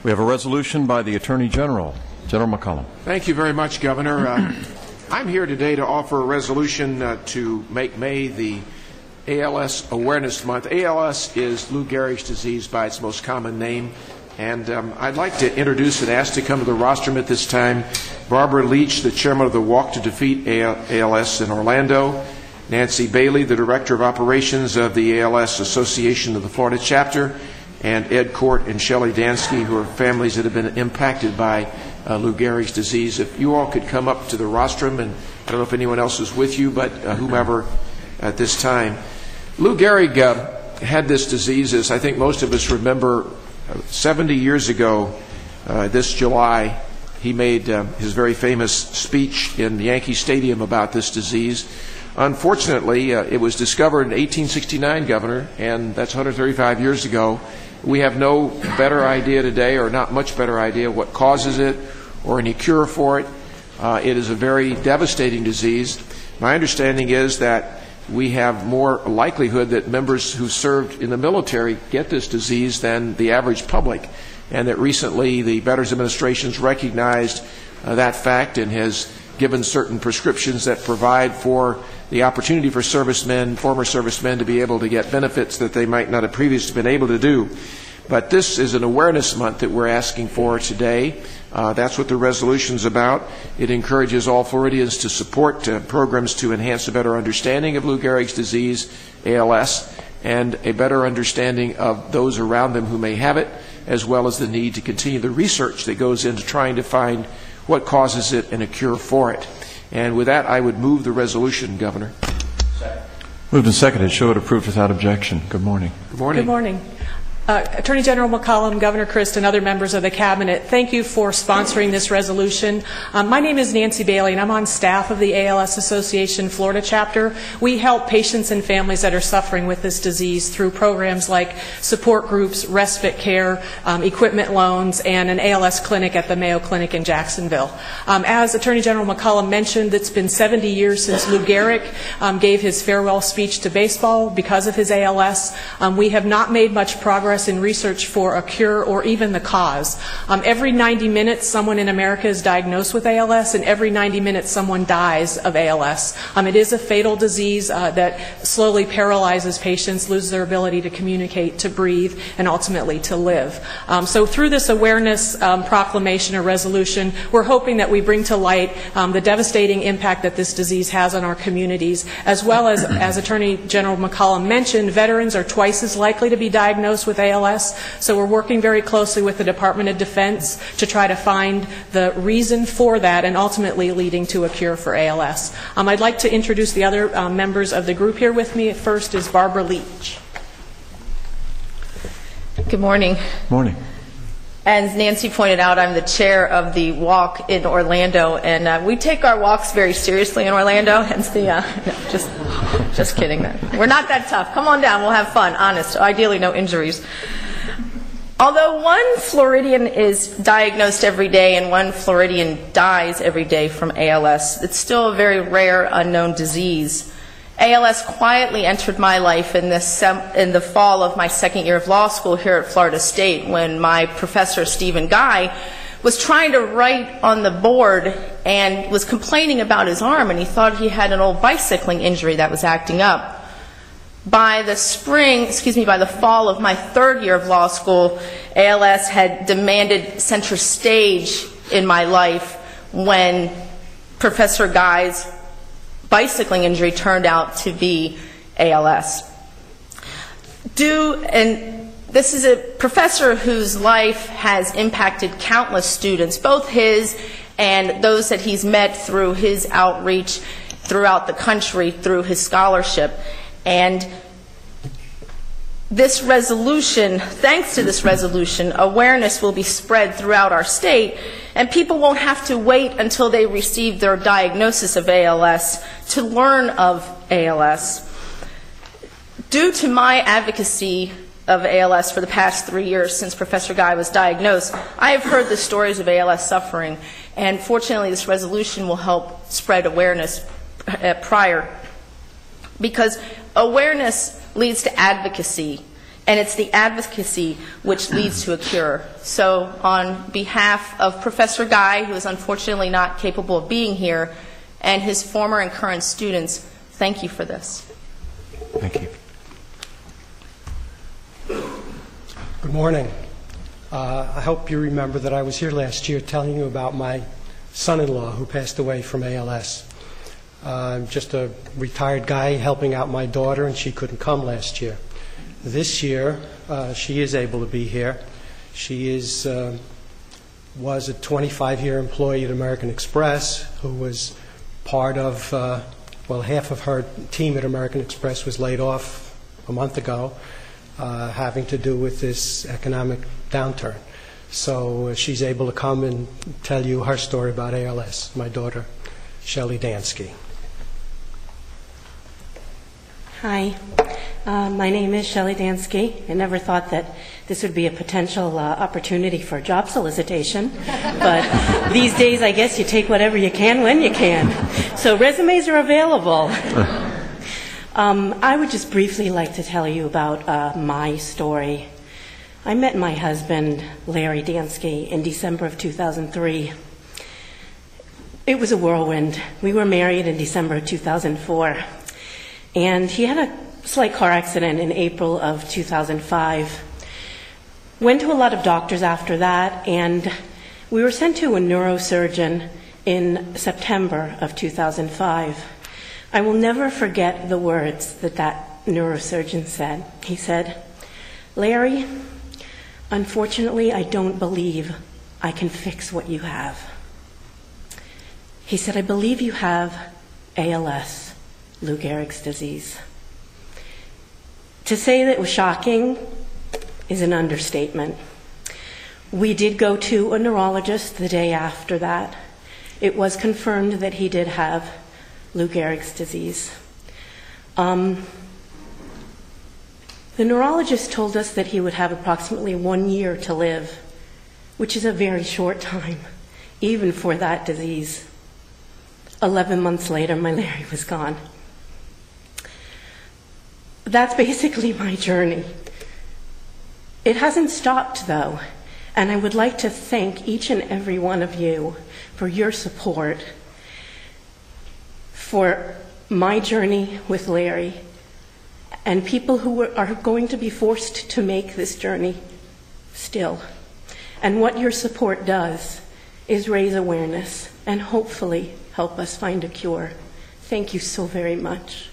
We have a resolution by the Attorney General. General McCollum. Thank you very much, Governor. I'm here today to offer a resolution to make May the ALS Awareness Month. ALS is Lou Gehrig's disease by its most common name. And I'd like to introduce and ask to come to the rostrum at this time Barbara LEACH, the chairman of the Walk to Defeat ALS in Orlando, Nancy BAILY, the director of operations of the ALS Association of the Florida chapter, and Ed Court and Shelley Dansky, who are families that have been impacted by Lou Gehrig's disease. If you all could come up to the rostrum, and I don't know if anyone else is with you, but whomever at this time. Lou Gehrig had this disease, as I think most of us remember, 70 years ago this July. He made his very famous speech in Yankee Stadium about this disease. Unfortunately, it was discovered in 1869, Governor, and that's 135 years ago. We have no better idea today, or not much better idea, what causes it or any cure for it. It is a very devastating disease. My understanding is that we have more likelihood that members who served in the military get this disease than the average public, and that recently the Veterans Administration has recognized that fact and has given certain prescriptions that provide for the opportunity for servicemen, former servicemen, to be able to get benefits that they might not have previously been able to do. But this is an awareness month that we're asking for today. That's what the resolution's about. It encourages all Floridians to support programs to enhance a better understanding of Lou Gehrig's disease, ALS, and a better understanding of those around them who may have it, as well as the need to continue the research that goes into trying to find what causes it and a cure for it. And with that, I would move the resolution, Governor. Second. Moved and seconded. Show it approved without objection. Good morning. Good morning. Good morning. Attorney General McCollum, Governor Christ, and other members of the Cabinet, thank you for sponsoring this resolution. My name is Nancy BAILY, and I'm on staff of the ALS Association Florida chapter. We help patients and families that are suffering with this disease through programs like support groups, respite care, equipment loans, and an ALS clinic at the Mayo Clinic in Jacksonville. As Attorney General McCollum mentioned, it's been 70 years since Lou Gehrig gave his farewell speech to baseball because of his ALS. We have not made much progress in research for a cure or even the cause. Every 90 minutes someone in America is diagnosed with ALS, and every 90 minutes someone dies of ALS. It is a fatal disease that slowly paralyzes patients, lose their ability to communicate, to breathe, and ultimately to live. So through this awareness proclamation or resolution, we're hoping that we bring to light the devastating impact that this disease has on our communities, as well as Attorney General McCollum mentioned, veterans are twice as likely to be diagnosed with ALS, so we're working very closely with the Department of Defense to try to find the reason for that and ultimately leading to a cure for ALS. I'd like to introduce the other members of the group here with me. First is Barbara LEACH. Good morning. Morning. As Nancy pointed out, I'm the chair of the walk in Orlando, and we take our walks very seriously in Orlando, hence the, no, just kidding. We're not that tough. Come on down, we'll have fun, honest. Ideally, no injuries. Although one Floridian is diagnosed every day and one Floridian dies every day from ALS, it's still a very rare, unknown disease. ALS quietly entered my life in the fall of my second year of law school here at Florida State, when my professor, Stephen Guy, was trying to write on the board and was complaining about his arm, and he thought he had an old bicycling injury that was acting up. By the fall of my third year of law school, ALS had demanded center stage in my life when Professor Guy's bicycling injury turned out to be ALS. And this is a professor whose life has impacted countless students, both his and those that he's met through his outreach throughout the country through his scholarship. And this resolution, thanks to this resolution, awareness will be spread throughout our state, and people won't have to wait until they receive their diagnosis of ALS to learn of ALS. Due to my advocacy of ALS for the past 3 years since Professor Guy was diagnosed, I have heard the stories of ALS suffering, and fortunately this resolution will help spread awareness prior, because awareness leads to advocacy, And it's the advocacy which leads to a cure. So on behalf of Professor Guy, who is unfortunately not capable of being here, and his former and current students, thank you for this. Thank you. Good morning. I hope you remember that I was here last year telling you about my son-in-law who passed away from ALS. I'm just a retired guy helping out my daughter, and she couldn't come last year. This year, she is able to be here. She was a 25-year employee at American Express who was part of, half of her team at American Express was laid off a month ago, having to do with this economic downturn. So she's able to come and tell you her story about ALS, my daughter, Shelley Dansky. Hi, my name is Shelley Dansky. I never thought that this would be a potential opportunity for job solicitation, but these days I guess you take whatever you can when you can. So resumes are available. I would just briefly like to tell you about my story. I met my husband, Larry Dansky, in December of 2003. It was a whirlwind. We were married in December of 2004. And he had a slight car accident in April of 2005. Went to a lot of doctors after that, and we were sent to a neurosurgeon in September of 2005. I will never forget the words that neurosurgeon said. He said, "Larry, unfortunately, I don't believe I can fix what you have." He said, "I believe you have ALS. Lou Gehrig's disease." To say that it was shocking is an understatement. We did go to a neurologist the day after that. It was confirmed that he did have Lou Gehrig's disease. The neurologist told us that he would have approximately 1 year to live, which is a very short time, even for that disease. 11 months later, my Larry was gone. That's basically my journey. It hasn't stopped, though, and I would like to thank each and every one of you for your support, for my journey with Larry, and people who are going to be forced to make this journey still. And what your support does is raise awareness and hopefully help us find a cure. Thank you so very much.